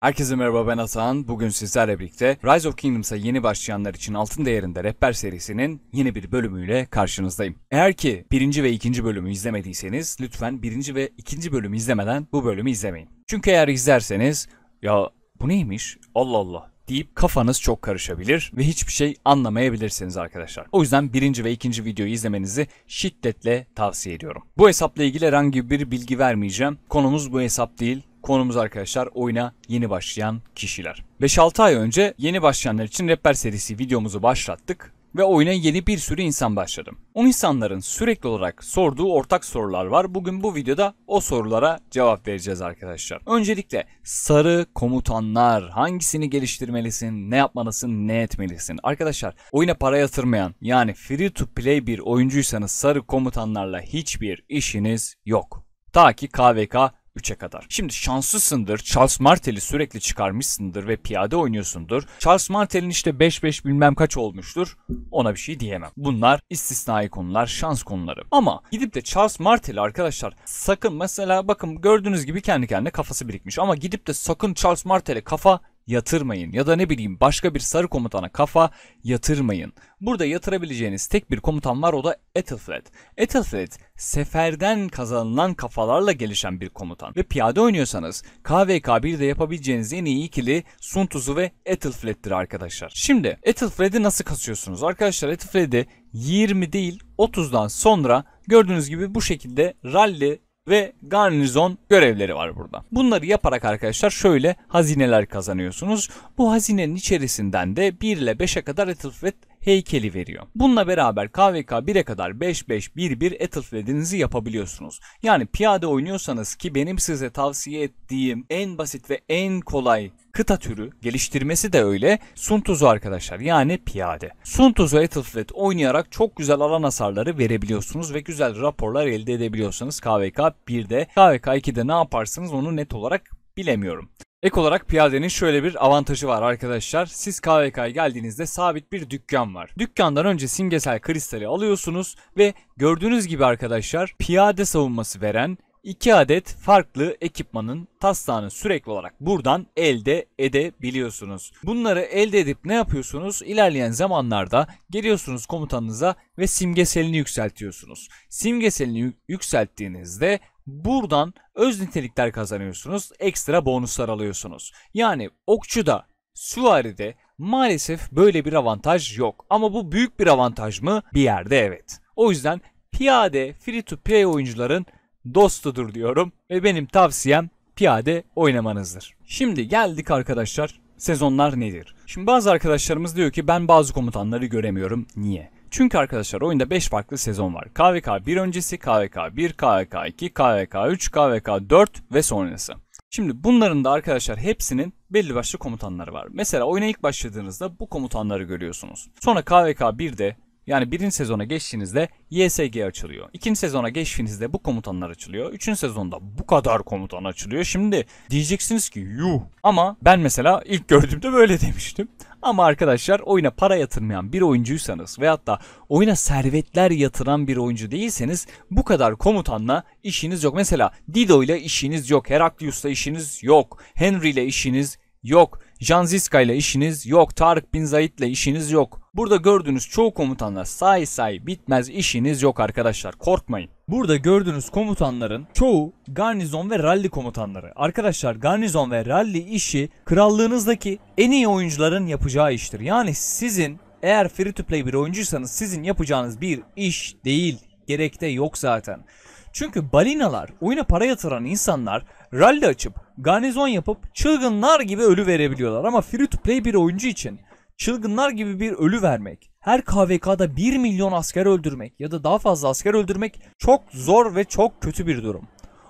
Herkese merhaba, ben Hasan. Bugün sizlerle birlikte Rise of Kingdoms'a yeni başlayanlar için Altın Değerinde Rehber serisinin yeni bir bölümüyle karşınızdayım. Eğer ki 1. ve 2. bölümü izlemediyseniz lütfen 1. ve 2. bölümü izlemeden bu bölümü izlemeyin. Çünkü eğer izlerseniz ya bu neymiş Allah Allah deyip kafanız çok karışabilir ve hiçbir şey anlamayabilirsiniz arkadaşlar. O yüzden 1. ve 2. videoyu izlemenizi şiddetle tavsiye ediyorum. Bu hesapla ilgili herhangi bir bilgi vermeyeceğim. Konumuz bu hesap değil. Konumuz arkadaşlar oyuna yeni başlayan kişiler. 5-6 ay önce yeni başlayanlar için Rehber serisi videomuzu başlattık ve oyuna yeni bir sürü insan başladı. O insanların sürekli olarak sorduğu ortak sorular var. Bugün bu videoda o sorulara cevap vereceğiz arkadaşlar. Öncelikle sarı komutanlar, hangisini geliştirmelisin, ne yapmalısın, ne etmelisin? Arkadaşlar oyuna para yatırmayan, yani free to play bir oyuncuysanız sarı komutanlarla hiçbir işiniz yok. Ta ki KVK 3'e kadar. Şimdi şanslısındır, Charles Martel'i sürekli çıkarmışsındır ve piyade oynuyorsundur. Charles Martel'in işte 5-5 bilmem kaç olmuştur. Ona bir şey diyemem. Bunlar istisnai konular, şans konuları. Ama gidip de Charles Martel'i arkadaşlar sakın, mesela bakın gördüğünüz gibi kendi kendine kafası birikmiş. Ama gidip de sakın Charles Martel'e kafa yatırmayın. Ya da ne bileyim başka bir sarı komutana kafa yatırmayın. Burada yatırabileceğiniz tek bir komutan var, o da Ethelflaed. Ethelflaed seferden kazanılan kafalarla gelişen bir komutan. Ve piyade oynuyorsanız KVK 1'de yapabileceğiniz en iyi ikili Sun Tzu ve Ethelflaed'dir arkadaşlar. Şimdi Ethelflaed'i nasıl kasıyorsunuz? Arkadaşlar Ethelflaed'i 20 değil 30'dan sonra gördüğünüz gibi bu şekilde rally ve garnizon görevleri var burada. Bunları yaparak arkadaşlar şöyle hazineler kazanıyorsunuz. Bu hazinenin içerisinden de 1 ile 5'e kadar Ethelflaed heykeli veriyor. Bununla beraber KVK 1'e kadar 5-5-1-1 Ethelflaed'inizi yapabiliyorsunuz. Yani piyade oynuyorsanız, ki benim size tavsiye ettiğim en basit ve en kolay kıta türü, geliştirmesi de öyle, Sun Tzu arkadaşlar, yani piyade. Sun Tzu Ethelflaed oynayarak çok güzel alan hasarları verebiliyorsunuz ve güzel raporlar elde edebiliyorsanız KVK 1'de. KVK 2'de ne yaparsınız onu net olarak bilemiyorum. Ek olarak piyadenin şöyle bir avantajı var arkadaşlar. Siz KVK'ya geldiğinizde sabit bir dükkan var. Dükkandan önce simgesel kristali alıyorsunuz ve gördüğünüz gibi arkadaşlar piyade savunması veren 2 adet farklı ekipmanın taslağını sürekli olarak buradan elde edebiliyorsunuz. Bunları elde edip ne yapıyorsunuz? İlerleyen zamanlarda geliyorsunuz komutanınıza ve simgeselini yükseltiyorsunuz. Simgeselini yükselttiğinizde buradan öz nitelikler kazanıyorsunuz, ekstra bonuslar alıyorsunuz. Yani okçuda, süvaride maalesef böyle bir avantaj yok. Ama bu büyük bir avantaj mı? Bir yerde evet. O yüzden piyade free to play oyuncuların dostudur diyorum ve benim tavsiyem piyade oynamanızdır. Şimdi geldik arkadaşlar, sezonlar nedir? Şimdi bazı arkadaşlarımız diyor ki ben bazı komutanları göremiyorum. Niye? Çünkü arkadaşlar oyunda 5 farklı sezon var. KVK 1 öncesi, KVK 1, KVK 2, KVK 3, KVK 4 ve sonrası. Şimdi bunların da arkadaşlar hepsinin belli başlı komutanları var. Mesela oyuna ilk başladığınızda bu komutanları görüyorsunuz. Sonra KVK 1'de, yani 1. sezona geçtiğinizde YSG açılıyor. 2. sezona geçtiğinizde bu komutanlar açılıyor. 3. sezonda bu kadar komutan açılıyor. Şimdi diyeceksiniz ki yuh. Ama ben mesela ilk gördüğümde böyle demiştim. Ama arkadaşlar oyuna para yatırmayan bir oyuncuysanız veyahut da oyuna servetler yatıran bir oyuncu değilseniz bu kadar komutanla işiniz yok. Mesela Dido ile işiniz yok. Heraklius'la işiniz yok. Henry ile işiniz yok. Jan Ziska ile işiniz yok. Tarık Bin Zayed ile işiniz yok. Burada gördüğünüz çoğu komutanla say bitmez işiniz yok arkadaşlar. Korkmayın. Burada gördüğünüz komutanların çoğu garnizon ve rally komutanları. Arkadaşlar garnizon ve rally işi krallığınızdaki en iyi oyuncuların yapacağı iştir. Yani sizin eğer free to play bir oyuncuysanız sizin yapacağınız bir iş değil. Gerek de yok zaten. Çünkü balinalar, oyuna para yatıran insanlar rally açıp garnizon yapıp çılgınlar gibi ölü verebiliyorlar. Ama free to play bir oyuncu için çılgınlar gibi bir ölü vermek, her KVK'da 1 milyon asker öldürmek ya da daha fazla asker öldürmek çok zor ve çok kötü bir durum.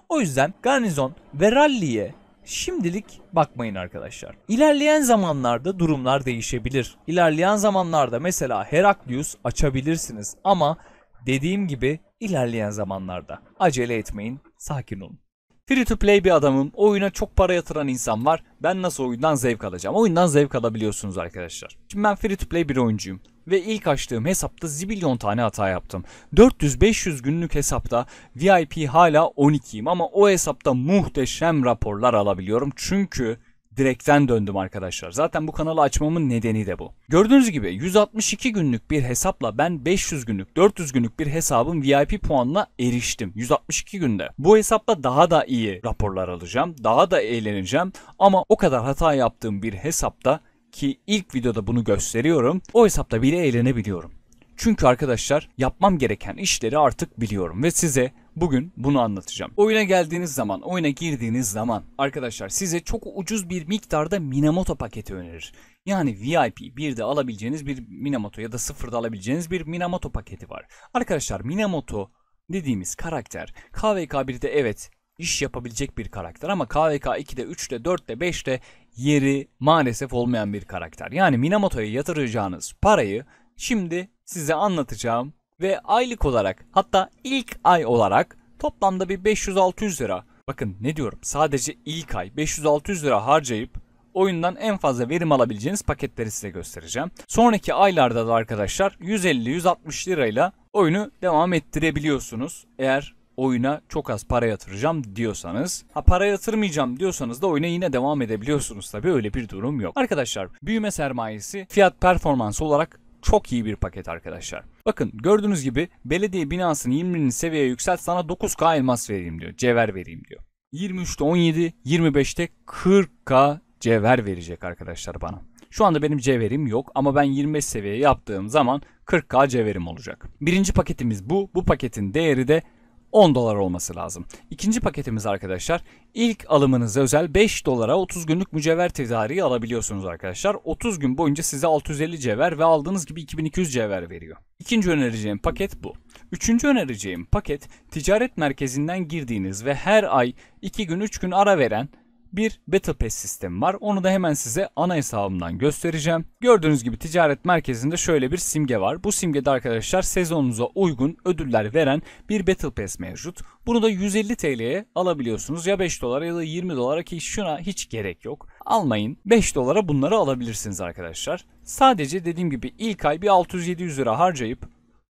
O yüzden garnizon ve rally'ye şimdilik bakmayın arkadaşlar. İlerleyen zamanlarda durumlar değişebilir. İlerleyen zamanlarda mesela Heraklius açabilirsiniz ama dediğim gibi ilerleyen zamanlarda acele etmeyin, sakin olun. Free to play bir adamım, oyuna çok para yatıran insan var. Ben nasıl oyundan zevk alacağım? Oyundan zevk alabiliyorsunuz arkadaşlar. Şimdi ben free to play bir oyuncuyum. Ve ilk açtığım hesapta zibilyon tane hata yaptım. 400-500 günlük hesapta VIP hala 12'yim ama o hesapta muhteşem raporlar alabiliyorum. Çünkü direkten döndüm arkadaşlar. Zaten bu kanalı açmamın nedeni de bu. Gördüğünüz gibi 162 günlük bir hesapla ben 500 günlük, 400 günlük bir hesabın VIP puanına eriştim. 162 günde. Bu hesapla daha da iyi raporlar alacağım. Daha da eğleneceğim. Ama o kadar hata yaptığım bir hesapta, ki ilk videoda bunu gösteriyorum, o hesapta bile eğlenebiliyorum. Çünkü arkadaşlar yapmam gereken işleri artık biliyorum ve size bugün bunu anlatacağım. Oyuna geldiğiniz zaman, oyuna girdiğiniz zaman arkadaşlar size çok ucuz bir miktarda Minamoto paketi önerir. Yani VIP 1'de alabileceğiniz bir Minamoto ya da 0'da alabileceğiniz bir Minamoto paketi var. Arkadaşlar Minamoto dediğimiz karakter KVK 1'de evet iş yapabilecek bir karakter ama KVK 2'de, 3'te, 4'te, 5'te yeri maalesef olmayan bir karakter. Yani Minamoto'ya yatıracağınız parayı şimdi size anlatacağım ve aylık olarak, hatta ilk ay olarak toplamda bir 500-600 lira. Bakın ne diyorum, sadece ilk ay 500-600 lira harcayıp oyundan en fazla verim alabileceğiniz paketleri size göstereceğim. Sonraki aylarda da arkadaşlar 150-160 lirayla oyunu devam ettirebiliyorsunuz. Eğer oyuna çok az para yatıracağım diyorsanız. Para yatırmayacağım diyorsanız da oyuna yine devam edebiliyorsunuz. Tabii öyle bir durum yok. Arkadaşlar büyüme sermayesi fiyat performans olarak çok iyi bir paket arkadaşlar. Bakın gördüğünüz gibi belediye binasını 20. seviyeye yükselt, sana 9K elmas vereyim diyor. Cevher vereyim diyor. 23'te 17, 25'te 40K cevher verecek arkadaşlar bana. Şu anda benim cevherim yok ama ben 25 seviye yaptığım zaman 40K cevherim olacak. Birinci paketimiz bu. Bu paketin değeri de 10 dolar olması lazım. İkinci paketimiz arkadaşlar, ilk alımınıza özel 5 dolara 30 günlük mücevher tedariği alabiliyorsunuz arkadaşlar. 30 gün boyunca size 650 cevher ve aldığınız gibi 2200 cevher veriyor. İkinci önereceğim paket bu. Üçüncü önereceğim paket, ticaret merkezinden girdiğiniz ve her ay 2 gün 3 gün ara veren bir Battle Pass sistemi var. Onu da hemen size ana hesabımdan göstereceğim. Gördüğünüz gibi ticaret merkezinde şöyle bir simge var. Bu simgede arkadaşlar sezonunuza uygun ödüller veren bir Battle Pass mevcut. Bunu da 150 TL'ye alabiliyorsunuz. Ya 5 dolara ya da 20 dolara, ki şuna hiç gerek yok. Almayın. 5 dolara bunları alabilirsiniz arkadaşlar. Sadece dediğim gibi ilk ay bir 600-700 lira harcayıp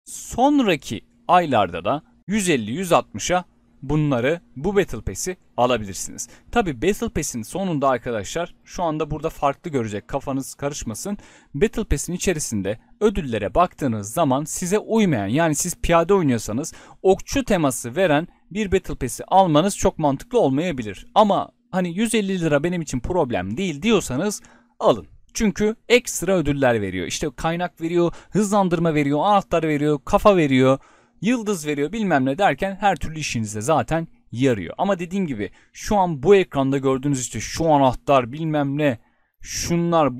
sonraki aylarda da 150-160'a bu Battle Pass'i alabilirsiniz. Tabi Battle Pass'in sonunda arkadaşlar, şu anda burada farklı görecek, kafanız karışmasın. Battle Pass'in içerisinde ödüllere baktığınız zaman size uymayan, yani siz piyade oynuyorsanız okçu teması veren bir Battle Pass'i almanız çok mantıklı olmayabilir. Ama hani 150 lira benim için problem değil diyorsanız alın. Çünkü ekstra ödüller veriyor. İşte kaynak veriyor, hızlandırma veriyor, anahtar veriyor, kafa veriyor, yıldız veriyor, bilmem ne derken her türlü işinizde zaten yarıyor. Ama dediğim gibi şu an bu ekranda gördüğünüz işte şu anahtar bilmem ne, şunlar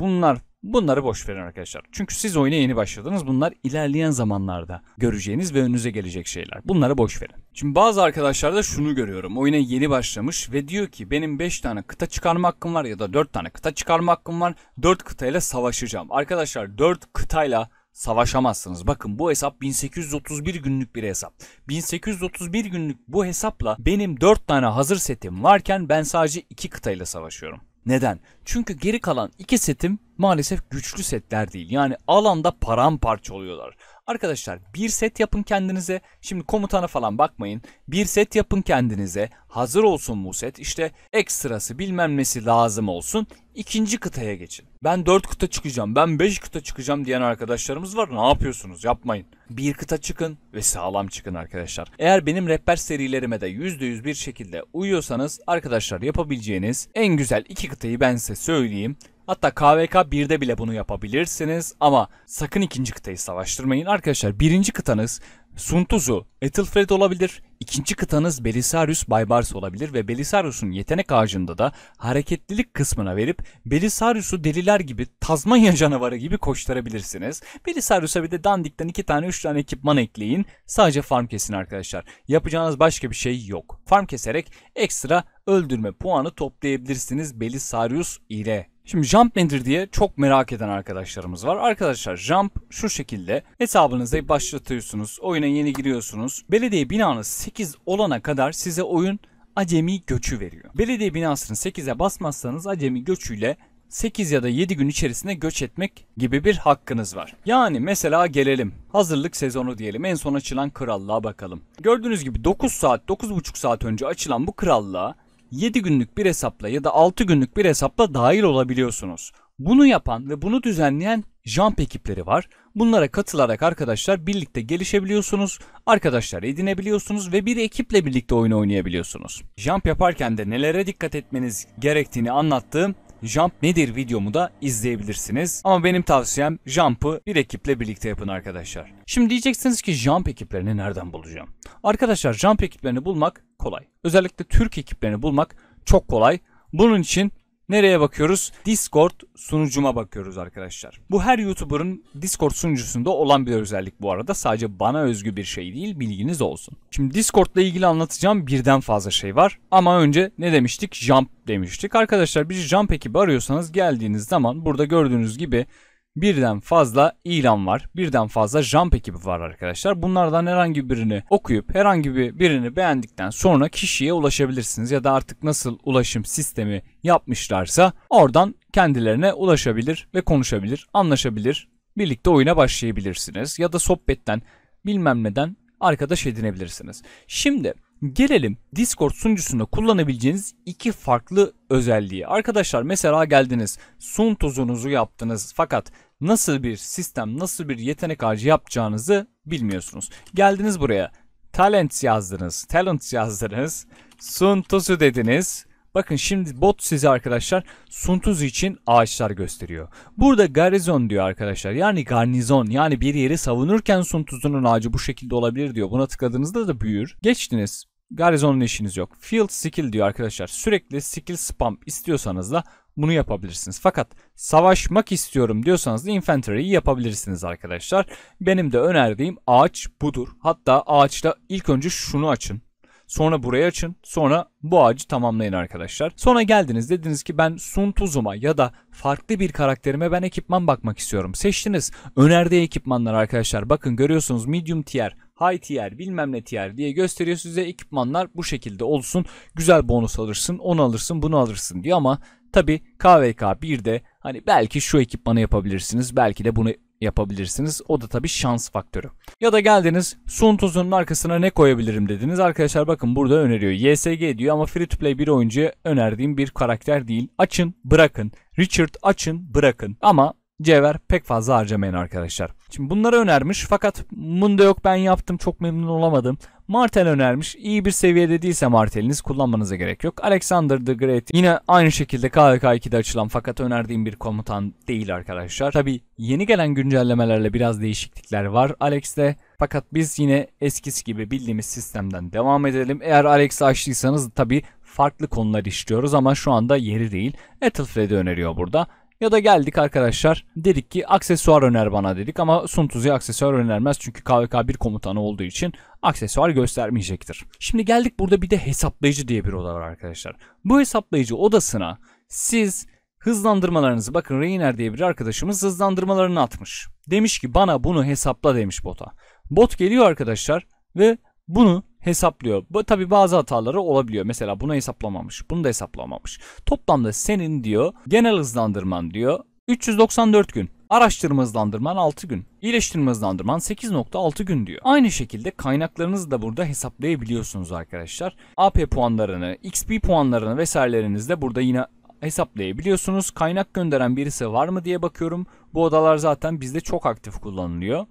bunları boş verin arkadaşlar. Çünkü siz oyuna yeni başladınız. Bunlar ilerleyen zamanlarda göreceğiniz ve önünüze gelecek şeyler. Bunları boş verin. Şimdi bazı arkadaşlarda şunu görüyorum. Oyuna yeni başlamış ve diyor ki benim 5 tane kıta çıkarma hakkım var ya da 4 tane kıta çıkarma hakkım var. 4 kıtayla savaşacağım. Arkadaşlar 4 kıtayla savaşamazsınız. Bakın bu hesap 1831 günlük bir hesap. 1831 günlük bu hesapla benim 4 tane hazır setim varken ben sadece 2 kıtayla savaşıyorum. Neden? Çünkü geri kalan 2 setim maalesef güçlü setler değil. Yani alanda paramparça oluyorlar. Arkadaşlar bir set yapın kendinize. Şimdi komutana falan bakmayın. Bir set yapın kendinize. Hazır olsun bu set. İşte ekstrası bilmem nesi lazım olsun. İkinci kıtaya geçin. Ben 4 kıta çıkacağım, ben 5 kıta çıkacağım diyen arkadaşlarımız var. Ne yapıyorsunuz? Yapmayın. Bir kıta çıkın ve sağlam çıkın arkadaşlar. Eğer benim rehber serilerime de %100 bir şekilde uyuyorsanız arkadaşlar yapabileceğiniz en güzel 2 kıtayı ben size söyleyeyim. Hatta KVK 1'de bile bunu yapabilirsiniz ama sakın ikinci kıtayı savaştırmayın. Arkadaşlar birinci kıtanız Sun Tzu, Ethelflaed olabilir. İkinci kıtanız Belisarius Baybars olabilir ve Belisarius'un yetenek ağacında da hareketlilik kısmına verip Belisarius'u deliler gibi, Tazmanya canavarı gibi koşturabilirsiniz. Belisarius'a bir de dandikten 2 tane 3 tane ekipman ekleyin. Sadece farm kesin arkadaşlar. Yapacağınız başka bir şey yok. Farm keserek ekstra öldürme puanı toplayabilirsiniz Belisarius ile. Şimdi jump nedir diye çok merak eden arkadaşlarımız var. Arkadaşlar jump şu şekilde: hesabınızda başlatıyorsunuz. Oyuna yeni giriyorsunuz. Belediye binanız 8 olana kadar size oyun acemi göçü veriyor. Belediye binasını 8'e basmazsanız acemi göçüyle 8 ya da 7 gün içerisinde göç etmek gibi bir hakkınız var. Yani mesela gelelim hazırlık sezonu diyelim, en son açılan krallığa bakalım. Gördüğünüz gibi 9 saat 9,5 saat önce açılan bu krallığa 7 günlük bir hesapla ya da 6 günlük bir hesapla dahil olabiliyorsunuz. Bunu yapan ve bunu düzenleyen Jump ekipleri var. Bunlara katılarak arkadaşlar birlikte gelişebiliyorsunuz, arkadaşlar edinebiliyorsunuz ve bir ekiple birlikte oyun oynayabiliyorsunuz. Jump yaparken de nelere dikkat etmeniz gerektiğini anlattığım Jump nedir videomu da izleyebilirsiniz. Ama benim tavsiyem Jump'ı bir ekiple birlikte yapın arkadaşlar. Şimdi diyeceksiniz ki Jump ekiplerini nereden bulacağım? Arkadaşlar Jump ekiplerini bulmak kolay. Özellikle Türk ekiplerini bulmak çok kolay. Bunun için nereye bakıyoruz? Discord sunucuma bakıyoruz arkadaşlar. Bu her YouTuber'ın Discord sunucusunda olan bir özellik bu arada. Sadece bana özgü bir şey değil, bilginiz olsun. Şimdi Discord'la ilgili anlatacağım birden fazla şey var. Ama önce ne demiştik? Jump demiştik. Arkadaşlar bir Jump ekibi arıyorsanız geldiğiniz zaman burada gördüğünüz gibi birden fazla ilan var. Birden fazla Jump ekibi var arkadaşlar. Bunlardan herhangi birini okuyup herhangi birini beğendikten sonra kişiye ulaşabilirsiniz. Ya da artık nasıl ulaşım sistemi yapmışlarsa oradan kendilerine ulaşabilir ve konuşabilir, anlaşabilir. Birlikte oyuna başlayabilirsiniz. Ya da sohbetten bilmem neden arkadaş edinebilirsiniz. Şimdi gelelim Discord sunucusunda kullanabileceğiniz iki farklı özelliği. Arkadaşlar mesela geldiniz, sun tuzunuzu yaptınız fakat nasıl bir sistem, nasıl bir yetenek ağacı yapacağınızı bilmiyorsunuz. Geldiniz buraya, talent yazdınız, sun tuzu dediniz. Bakın şimdi bot size arkadaşlar sun tuzu için ağaçlar gösteriyor. Burada garnizon diyor arkadaşlar. Yani garnizon, yani bir yeri savunurken sun tuzunun ağacı bu şekilde olabilir diyor. Buna tıkladığınızda da büyür. Geçtiniz. Garnizon'un işiniz yok. Field skill diyor arkadaşlar. Sürekli skill spam istiyorsanız da bunu yapabilirsiniz. Fakat savaşmak istiyorum diyorsanız da infantry'yi yapabilirsiniz arkadaşlar. Benim de önerdiğim ağaç budur. Hatta ağaçta ilk önce şunu açın. Sonra burayı açın. Sonra bu ağacı tamamlayın arkadaşlar. Sonra geldiniz, dediniz ki ben sun tuzuma ya da farklı bir karakterime ben ekipman bakmak istiyorum. Seçtiniz. Önerdiği ekipmanlar arkadaşlar. Bakın görüyorsunuz medium tier, high tier, bilmem ne tier diye gösteriyor size. Ekipmanlar bu şekilde olsun. Güzel bonus alırsın, onu alırsın, bunu alırsın diyor ama tabi KVK 1'de hani belki şu ekipmanı yapabilirsiniz. Belki de bunu yapabilirsiniz. O da tabii şans faktörü. Ya da geldiniz sun tuzunun arkasına ne koyabilirim dediniz. Arkadaşlar bakın burada öneriyor. YSG diyor ama free to play bir oyuncuya önerdiğim bir karakter değil. Açın bırakın. Richard açın bırakın. Ama cevher pek fazla harcamayın arkadaşlar. Şimdi bunları önermiş fakat bunda yok, ben yaptım çok memnun olamadım. Martel önermiş. İyi bir seviyede değilse Martel'iniz kullanmanıza gerek yok. Alexander the Great yine aynı şekilde KVK 2'de açılan fakat önerdiğim bir komutan değil arkadaşlar. Tabi yeni gelen güncellemelerle biraz değişiklikler var Alex'te. Fakat biz yine eskisi gibi bildiğimiz sistemden devam edelim. Eğer Alex'i açtıysanız tabi farklı konular işliyoruz ama şu anda yeri değil. Ethelfred'i öneriyor burada. Ya da geldik arkadaşlar, dedik ki aksesuar öner bana dedik ama sun tuzuya aksesuar önermez çünkü KVK 1 komutanı olduğu için aksesuar göstermeyecektir. Şimdi geldik, burada bir de hesaplayıcı diye bir oda var arkadaşlar. Bu hesaplayıcı odasına siz hızlandırmalarınızı, bakın Reiner diye bir arkadaşımız hızlandırmalarını atmış. Demiş ki bana bunu hesapla demiş bota. Bot geliyor arkadaşlar ve bunu hesaplıyor. Tabi bazı hataları olabiliyor. Mesela bunu hesaplamamış, bunu da hesaplamamış. Toplamda senin diyor genel hızlandırman diyor 394 gün. Araştırma hızlandırman 6 gün. İyileştirme hızlandırman 8.6 gün diyor. Aynı şekilde kaynaklarınızı da burada hesaplayabiliyorsunuz arkadaşlar. AP puanlarını, XP puanlarını vesairelerinizi de burada yine hesaplayabiliyorsunuz. Kaynak gönderen birisi var mı diye bakıyorum. Bu odalar zaten bizde çok aktif kullanılıyor.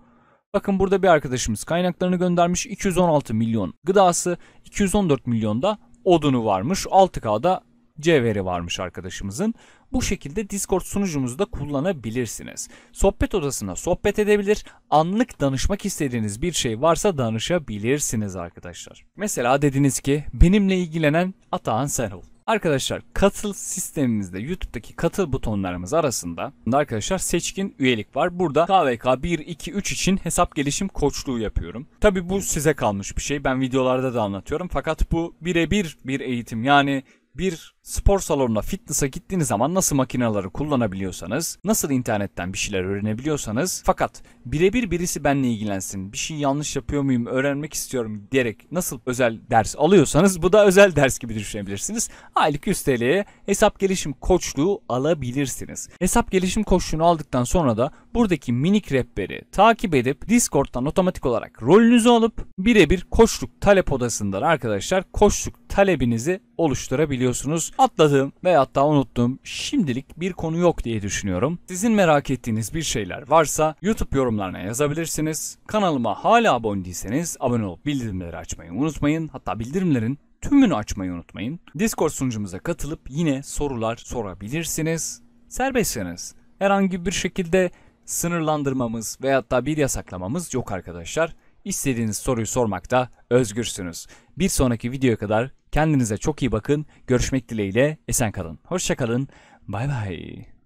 Bakın burada bir arkadaşımız kaynaklarını göndermiş. 216 milyon gıdası, 214 milyon da odunu varmış. 6K'da cevheri varmış arkadaşımızın. Bu şekilde Discord sunucumuzu da kullanabilirsiniz. Sohbet odasına sohbet edebilir. Anlık danışmak istediğiniz bir şey varsa danışabilirsiniz arkadaşlar. Mesela dediniz ki benimle ilgilenen Atahan sen ol. Arkadaşlar katıl sistemimizde YouTube'daki katıl butonlarımız arasında arkadaşlar seçkin üyelik var. Burada KVK 1, 2, 3 için hesap gelişim koçluğu yapıyorum. Tabi bu size kalmış bir şey. Ben videolarda da anlatıyorum. Fakat bu birebir bir eğitim. Yani bir spor salonuna, fitness'a gittiğiniz zaman nasıl makineleri kullanabiliyorsanız, nasıl internetten bir şeyler öğrenebiliyorsanız, fakat birebir birisi benimle ilgilensin, bir şey yanlış yapıyor muyum, öğrenmek istiyorum diyerek nasıl özel ders alıyorsanız bu da özel ders gibi düşünebilirsiniz. Aylık 100 TL'ye hesap gelişim koçluğu alabilirsiniz. Hesap gelişim koçluğunu aldıktan sonra da buradaki minik rehberi takip edip Discord'dan otomatik olarak rolünüzü alıp birebir koçluk talep odasından arkadaşlar koçluk talebinizi oluşturabiliyorsunuz. Atladığım veyahut da unuttuğum şimdilik bir konu yok diye düşünüyorum. Sizin merak ettiğiniz bir şeyler varsa YouTube yorumlarına yazabilirsiniz. Kanalıma hala abone değilseniz abone olup bildirimleri açmayı unutmayın. Hatta bildirimlerin tümünü açmayı unutmayın. Discord sunucumuza katılıp yine sorular sorabilirsiniz. Serbestsiniz. Herhangi bir şekilde sınırlandırmamız veyahut da bir yasaklamamız yok arkadaşlar. İstediğiniz soruyu sormakta özgürsünüz. Bir sonraki videoya kadar kendinize çok iyi bakın. Görüşmek dileğiyle, esen kalın. Hoşça kalın. Bay bay.